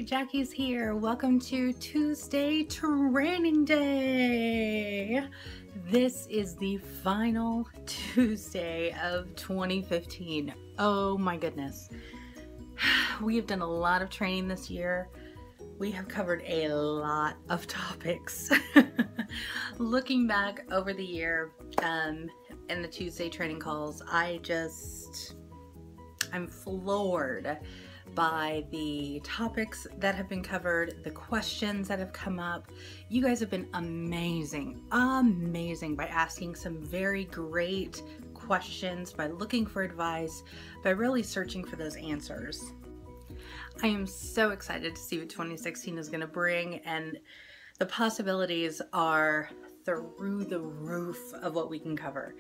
Hi, Jacqui's here. Welcome to Tuesday Training Day. This is the final Tuesday of 2015. Oh my goodness. We have done a lot of training this year. We have covered a lot of topics. Looking back over the year in the Tuesday training calls, I'm floored by the topics that have been covered, the questions that have come up. You guys have been amazing by asking some very great questions, by looking for advice, by really searching for those answers. I am so excited to see what 2016 is going to bring, and the possibilities are through the roof of what we can cover.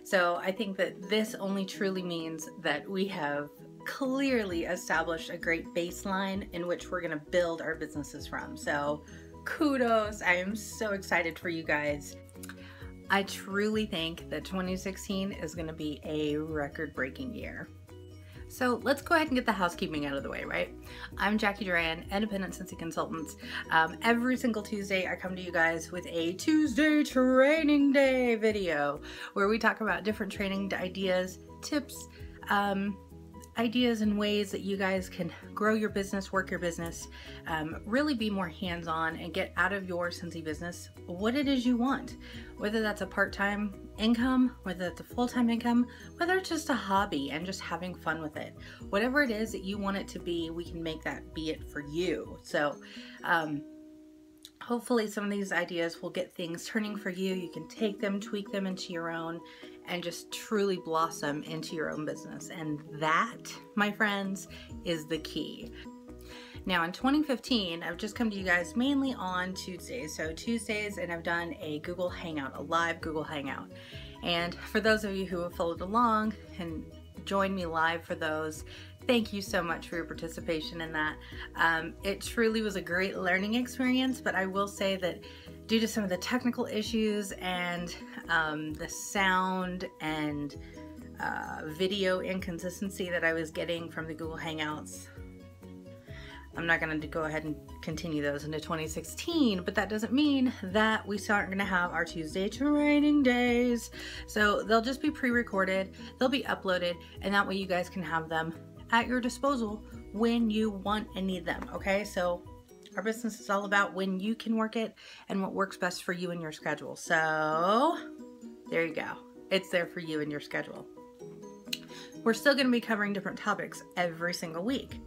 So I think that this only truly means that we have clearly established a great baseline in which we're going to build our businesses from. So kudos. I am so excited for you guys. I truly think that 2016 is going to be a record-breaking year. So let's go ahead and get the housekeeping out of the way, right? I'm Jacqui Duran, Independent Scentsy Consultant. Every single Tuesday I come to you guys with a Tuesday Training Day video where we talk about different training ideas, tips, ideas and ways that you guys can grow your business, work your business, really be more hands-on and get out of your Scentsy business what it is you want. Whether that's a part-time income, whether that's a full-time income, whether it's just a hobby and just having fun with it. Whatever it is that you want it to be, we can make that be it for you. So hopefully some of these ideas will get things turning for you. You can take them, tweak them into your own, and just truly blossom into your own business. And that, my friends, is the key. Now in 2015, I've just come to you guys mainly on Tuesdays. So Tuesdays, and I've done a Google Hangout, a live Google Hangout. And for those of you who have followed along and joined me live for those, thank you so much for your participation in that. It truly was a great learning experience, but I will say that due to some of the technical issues and the sound and video inconsistency that I was getting from the Google Hangouts, I'm not going to go ahead and continue those into 2016, but that doesn't mean that we aren't going to have our Tuesday training days. So they'll just be pre-recorded, they'll be uploaded, and that way you guys can have them at your disposal when you want and need them, okay? So our business is all about when you can work it and what works best for you and your schedule. So there you go. It's there for you and your schedule. We're still going to be covering different topics every single week.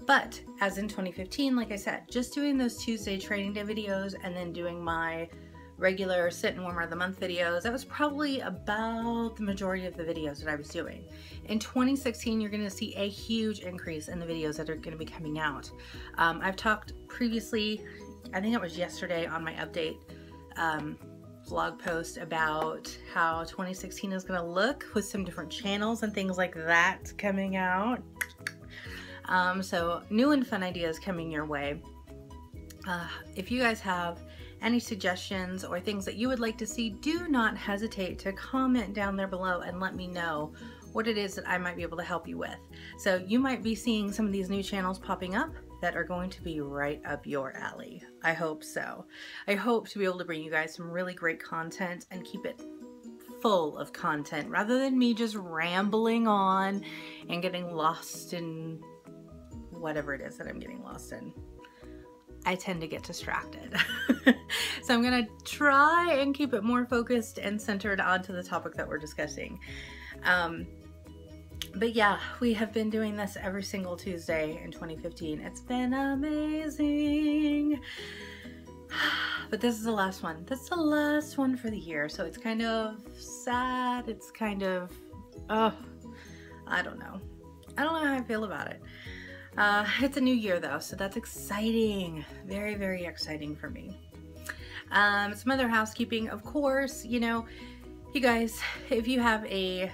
But as in 2015, like I said, just doing those Tuesday training day videos and then doing my regular Scent and Warmer of the Month videos, that was probably about the majority of the videos that I was doing. In 2016, you're going to see a huge increase in the videos that are going to be coming out. I've talked previously, I think it was yesterday on my update vlog post about how 2016 is going to look with some different channels and things like that coming out. So new and fun ideas coming your way. If you guys have any suggestions or things that you would like to see, do not hesitate to comment down there below and let me know what it is that I might be able to help you with. So you might be seeing some of these new channels popping up that are going to be right up your alley. I hope so. I hope to be able to bring you guys some really great content and keep it full of content rather than me just rambling on and getting lost in whatever it is that I'm getting lost in. I tend to get distracted. So I'm gonna try and keep it more focused and centered onto the topic that we're discussing. But yeah, we have been doing this every single Tuesday in 2015. It's been amazing. But this is the last one. This is the last one for the year. So it's kind of sad. It's kind of, I don't know. I don't know how I feel about it. It's a new year though, so that's exciting. Very, very exciting for me. Some other housekeeping, of course, you know, you guys, if you have a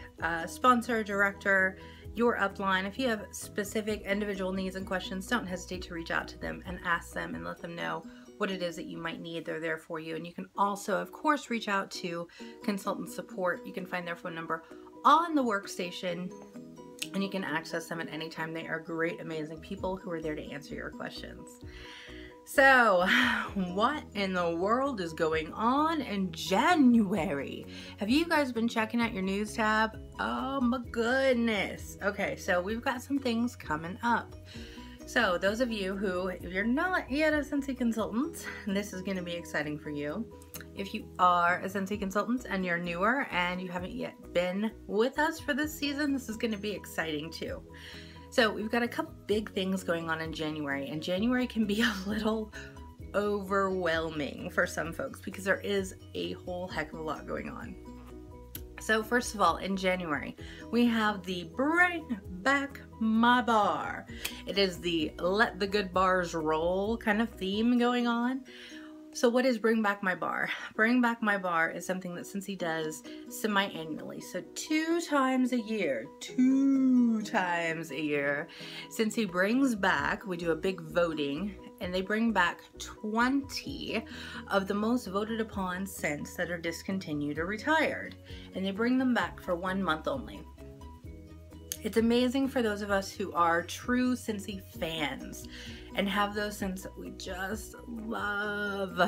sponsor, director, your upline, if you have specific individual needs and questions, don't hesitate to reach out to them and ask them and let them know what it is that you might need. They're there for you. And you can also, of course, reach out to consultant support. You can find their phone number on the workstation and you can access them at any time. They are great, amazing people who are there to answer your questions. So, what in the world is going on in January? Have you guys been checking out your news tab? Oh my goodness. Okay, so we've got some things coming up. So those of you who, if you're not yet a Scentsy consultant, this is going to be exciting for you. If you are a Scentsy consultant and you're newer and you haven't yet been with us for this season, this is going to be exciting too. So we've got a couple big things going on in January, and January can be a little overwhelming for some folks because there is a whole heck of a lot going on. So first of all, in January, we have the Bring Back My Bar. It is the Let the Good Bars Roll kind of theme going on. So what is Bring Back My Bar? Bring Back My Bar is something that Scentsy does semi-annually. So 2 times a year, Scentsy brings back, we do a big voting, and they bring back 20 of the most voted upon scents that are discontinued or retired. And they bring them back for 1 month only. It's amazing for those of us who are true Scentsy fans and have those scents that we just love.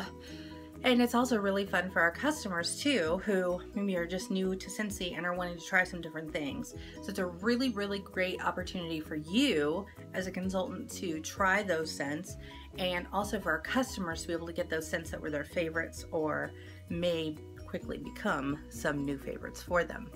And it's also really fun for our customers too, who maybe are just new to Scentsy and are wanting to try some different things. So it's a really, really great opportunity for you as a consultant to try those scents, and also for our customers to be able to get those scents that were their favorites or may quickly become some new favorites for them.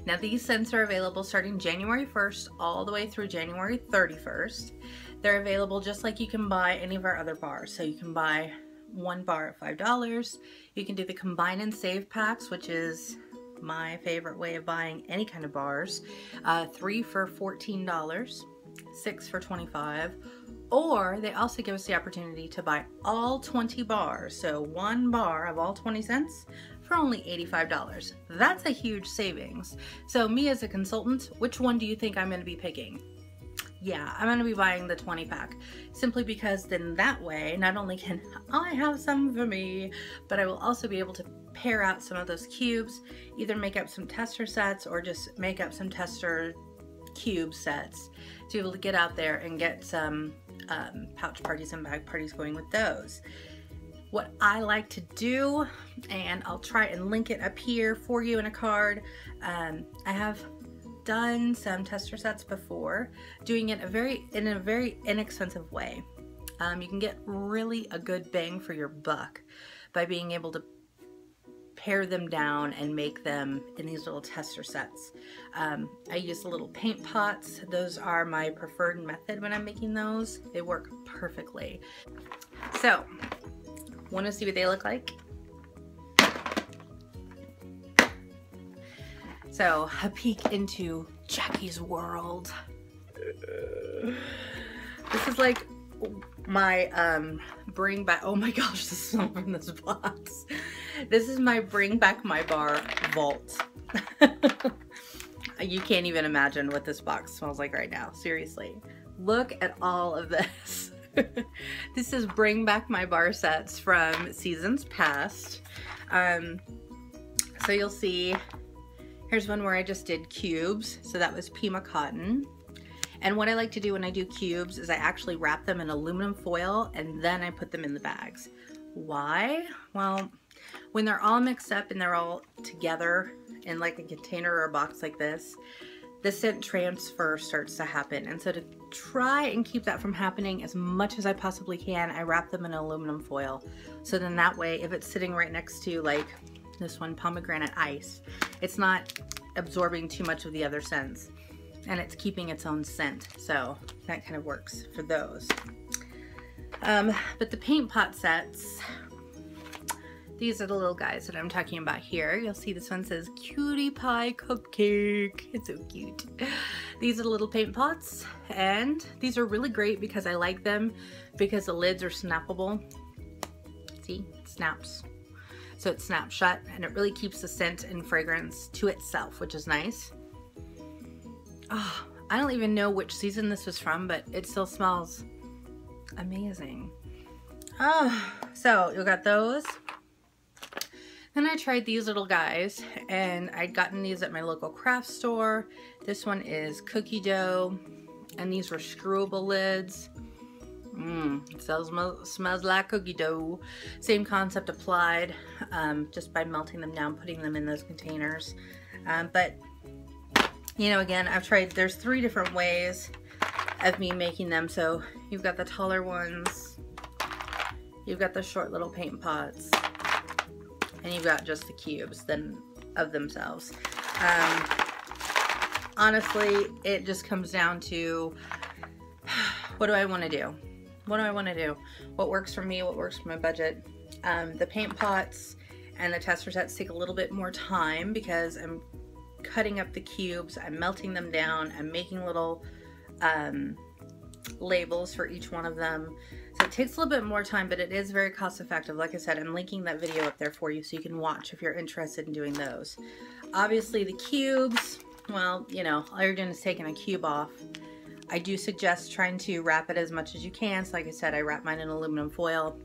Now these scents are available starting January 1st all the way through January 31st. They're available just like you can buy any of our other bars. So you can buy 1 bar at $5. You can do the combine and save packs, which is my favorite way of buying any kind of bars. 3 for $14, 6 for $25. Or they also give us the opportunity to buy all 20 bars. So 1 bar of all 20 cents for only $85. That's a huge savings. So me as a consultant, which one do you think I'm going to be picking? Yeah, I'm going to be buying the 20 pack, simply because then that way, not only can I have some for me, but I will also be able to pair out some of those cubes, either make up some tester sets or just make up some tester cube sets to be able to get out there and get some pouch parties and bag parties going with those. What I like to do, and I'll try and link it up here for you in a card, I have done some tester sets before, doing it in a very inexpensive way. You can get really a good bang for your buck by being able to pare them down and make them in these little tester sets. I use the little paint pots. Those are my preferred method when I'm making those. They work perfectly. So, want to see what they look like? So, a peek into Jacqui's world. This is like my bring back, oh my gosh, the smell from this box. This is my Bring Back My Bar vault. You can't even imagine what this box smells like right now, seriously. Look at all of this. This is Bring Back My Bar sets from seasons past. So you'll see, here's one where I just did cubes. So that was Pima Cotton. And what I like to do when I do cubes is I actually wrap them in aluminum foil and then I put them in the bags. Why? Well, when they're all mixed up and they're all together in like a container or a box like this, the scent transfer starts to happen. And so to try and keep that from happening as much as I possibly can, I wrap them in aluminum foil. So then that way, if it's sitting right next to like this one, pomegranate ice, it's not absorbing too much of the other scents and it's keeping its own scent. So that kind of works for those. But the paint pot sets, these are the little guys that I'm talking about here. You'll see this one says Cutie Pie Cupcake. It's so cute. These are the little paint pots, and these are really great because I like them because the lids are snappable. See, it snaps. So it snaps shut and it really keeps the scent and fragrance to itself, which is nice. Oh, I don't even know which season this was from, but it still smells amazing. Oh, so you got those. Then I tried these little guys, and I'd gotten these at my local craft store. This one is cookie dough, and these were screwable lids. It smells like cookie dough. Same concept applied, just by melting them down, putting them in those containers. But, you know, again, I've tried, there's 3 different ways of me making them. So you've got the taller ones, you've got the short little paint pots, and you've got just the cubes then of themselves. Honestly, it just comes down to, what do I want to do? What do I want to do? What works for me? What works for my budget? The paint pots and the tester sets take a little bit more time because I'm cutting up the cubes, I'm melting them down, I'm making little labels for each one of them. So it takes a little bit more time, but it is very cost effective. Like I said, I'm linking that video up there for you so you can watch if you're interested in doing those. Obviously the cubes, well, you know, all you're doing is taking a cube off. I do suggest trying to wrap it as much as you can. So like I said, I wrap mine in aluminum foil.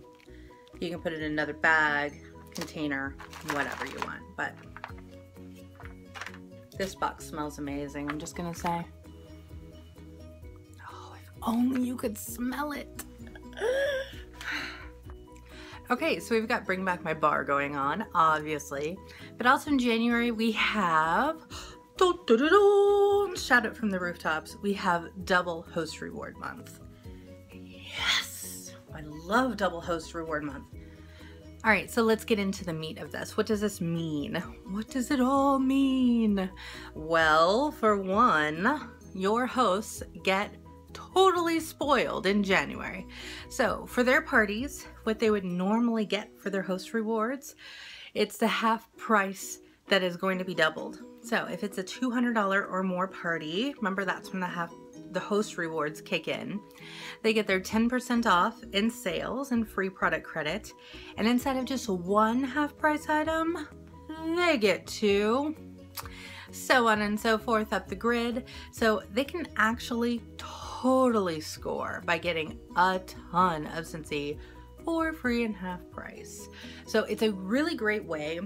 You can put it in another bag, container, whatever you want. But this box smells amazing, I'm just gonna say. Oh, if only you could smell it. Okay, so we've got Bring Back My Bar going on, obviously. But also in January, we have, shout it from the rooftops, we have Double Host Reward Month. Yes, I love Double Host Reward Month. All right, so let's get into the meat of this. What does this mean? What does it all mean? Well, for one, your hosts get totally spoiled in January. So for their parties, what they would normally get for their host rewards, it's the half price that is going to be doubled. So if it's a $200 or more party, remember that's when the host rewards kick in. They get their 10% off in sales and free product credit. And inside of just one half price item, they get 2. So on and so forth up the grid. So they can actually totally score by getting a ton of Scentsy for free and half price. So it's a really great way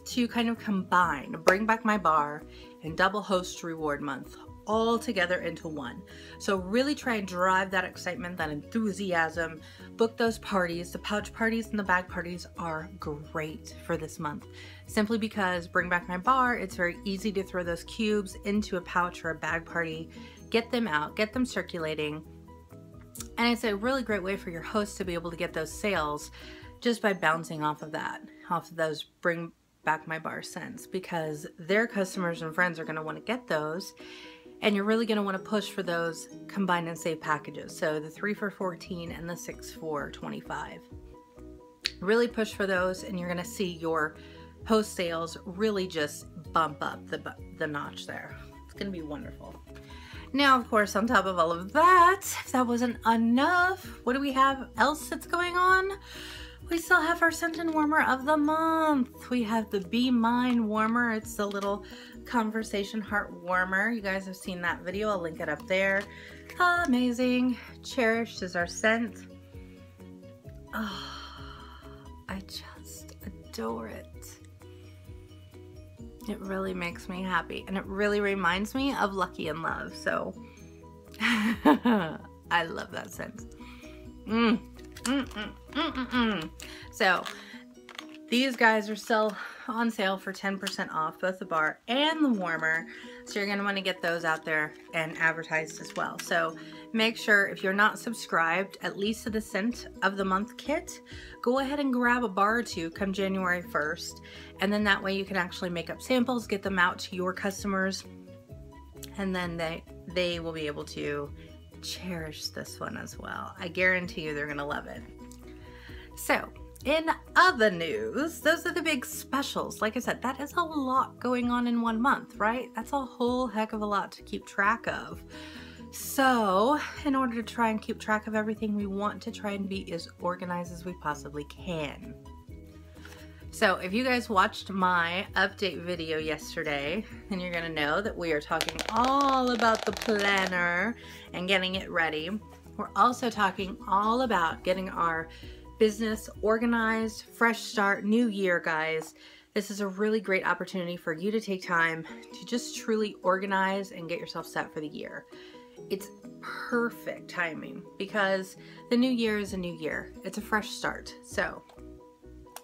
to kind of combine Bring Back My Bar and Double Host Reward Month all together into one. So really try and drive that excitement, that enthusiasm, book those parties. The pouch parties and the bag parties are great for this month. Simply because Bring Back My Bar, it's very easy to throw those cubes into a pouch or a bag party, get them out, get them circulating. And it's a really great way for your hosts to be able to get those sales just by bouncing off of that, off of those Bring Back My Bar scents, because their customers and friends are going to want to get those. And you're really going to want to push for those combine and save packages. So the 3 for $14 and the 6 for $25. Really push for those, and you're going to see your host sales really just bump up the notch there. It's going to be wonderful. Now, of course, on top of all of that, if that wasn't enough, what do we have else that's going on? We still have our scent and warmer of the month. We have the Be Mine warmer. It's the little conversation heart warmer. You guys have seen that video. I'll link it up there. Amazing. Cherished is our scent. Oh, I just adore it. It really makes me happy, and it really reminds me of Lucky in Love. So I love that scent. So these guys are still on sale for 10% off, both the bar and the warmer. So you're going to want to get those out there and advertised as well. So make sure, if you're not subscribed, at least to the Scent of the Month kit, go ahead and grab a bar or two come January 1st. And then that way you can actually make up samples, get them out to your customers, and then they will be able to cherish this one as well. I guarantee you they're going to love it. So in other news, those are the big specials. Like I said, that is a lot going on in 1 month, right? That's a whole heck of a lot to keep track of. So in order to try and keep track of everything, we want to try and be as organized as we possibly can. So if you guys watched my update video yesterday, then you're gonna know that we are talking all about the planner and getting it ready. We're also talking all about getting our business organized, fresh start, new year, guys. This is a really great opportunity for you to take time to just truly organize and get yourself set for the year. It's perfect timing because the new year is a new year. It's a fresh start. So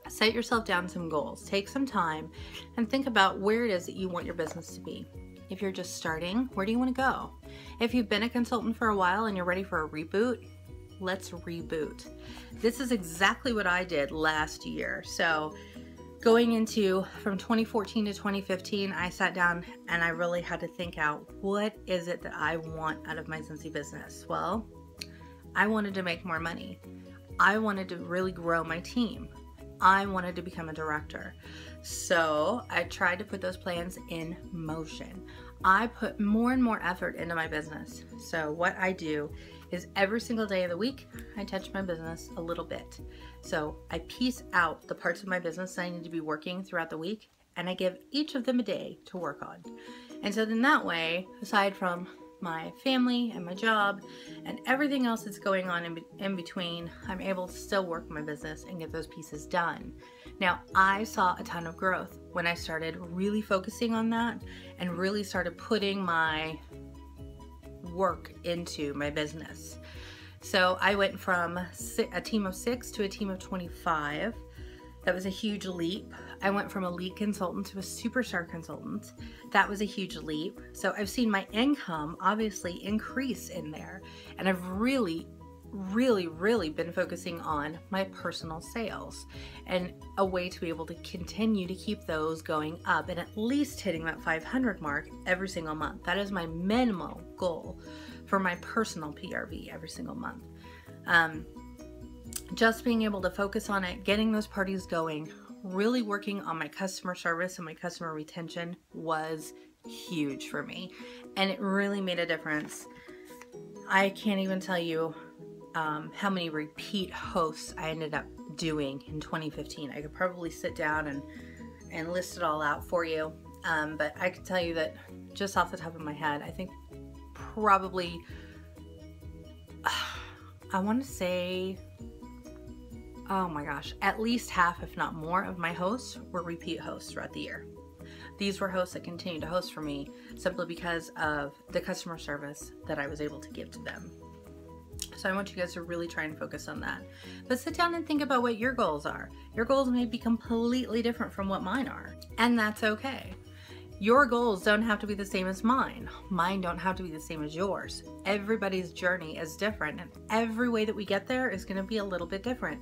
set yourself down some goals. Take some time and think about where it is that you want your business to be. If you're just starting, where do you want to go? If you've been a consultant for a while and you're ready for a reboot, let's reboot. This is exactly what I did last year. So going into from 2014 to 2015, I sat down and I really had to think out, what is it that I want out of my Scentsy business? Well, I wanted to make more money. I wanted to really grow my team. I wanted to become a director. So I tried to put those plans in motion. I put more and more effort into my business. So what I do is every single day of the week, I touch my business a little bit. So I piece out the parts of my business that I need to be working throughout the week, and I give each of them a day to work on. And so then that way, aside from my family and my job and everything else that's going on in between, I'm able to still work my business and get those pieces done. Now, I saw a ton of growth when I started really focusing on that and really started putting my work into my business. So I went from a team of 6 to a team of 25. That was a huge leap. I went from a lead consultant to a superstar consultant. That was a huge leap. So I've seen my income obviously increase in there. And I've really been focusing on my personal sales and a way to be able to continue to keep those going up and at least hitting that 500 mark every single month. That is my minimal goal for my personal PRV every single month. Just being able to focus on it, getting those parties going, really working on my customer service and my customer retention was huge for me. And it really made a difference. I can't even tell you how many repeat hosts I ended up doing in 2015. I could probably sit down and list it all out for you. But I can tell you that just off the top of my head, I think probably, I want to say, oh my gosh, at least half, if not more, of my hosts were repeat hosts throughout the year. These were hosts that continued to host for me simply because of the customer service that I was able to give to them. So I want you guys to really try and focus on that. But sit down and think about what your goals are. Your goals may be completely different from what mine are, and that's okay. Your goals don't have to be the same as mine. Mine don't have to be the same as yours. Everybody's journey is different, and every way that we get there is going to be a little bit different.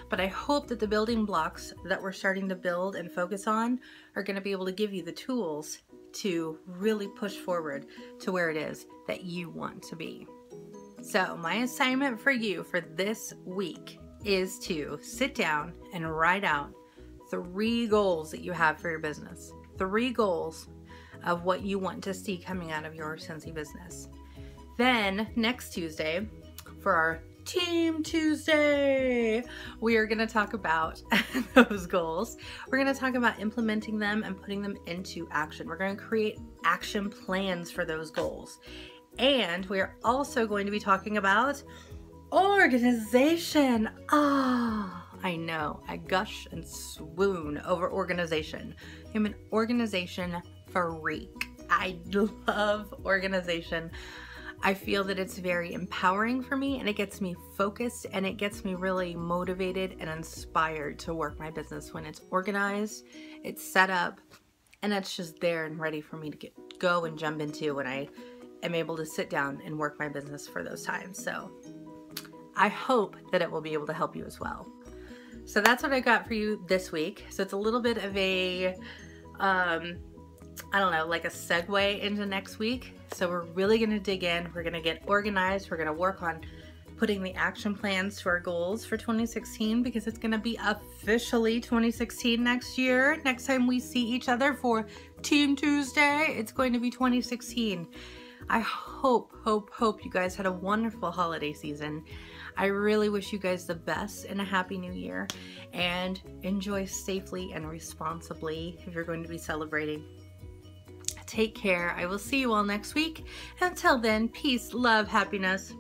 But I hope that the building blocks that we're starting to build and focus on are going to be able to give you the tools to really push forward to where it is that you want to be. So my assignment for you for this week is to sit down and write out 3 goals that you have for your business. 3 goals of what you want to see coming out of your Scentsy business. Then next Tuesday, for our Team Tuesday, we are going to talk about those goals. We're going to talk about implementing them and putting them into action. We're going to create action plans for those goals. And we are also going to be talking about organization. I know, I gush and swoon over organization. I'm an organization freak. I love organization. I feel that it's very empowering for me, and it gets me focused, and it gets me really motivated and inspired to work my business when it's organized, it's set up, and it's just there and ready for me to go and jump into when I am able to sit down and work my business for those times. So I hope that it will be able to help you as well. So that's what I got for you this week. So it's a little bit of a, I don't know, like a segue into next week. So we're really going to dig in. We're going to get organized. We're going to work on putting the action plans to our goals for 2016, because it's going to be officially 2016 next year. Next time we see each other for Team Tuesday, it's going to be 2016. I hope you guys had a wonderful holiday season. I really wish you guys the best and a happy new year, and enjoy safely and responsibly if you're going to be celebrating. Take care. I will see you all next week. Until then, peace, love, happiness.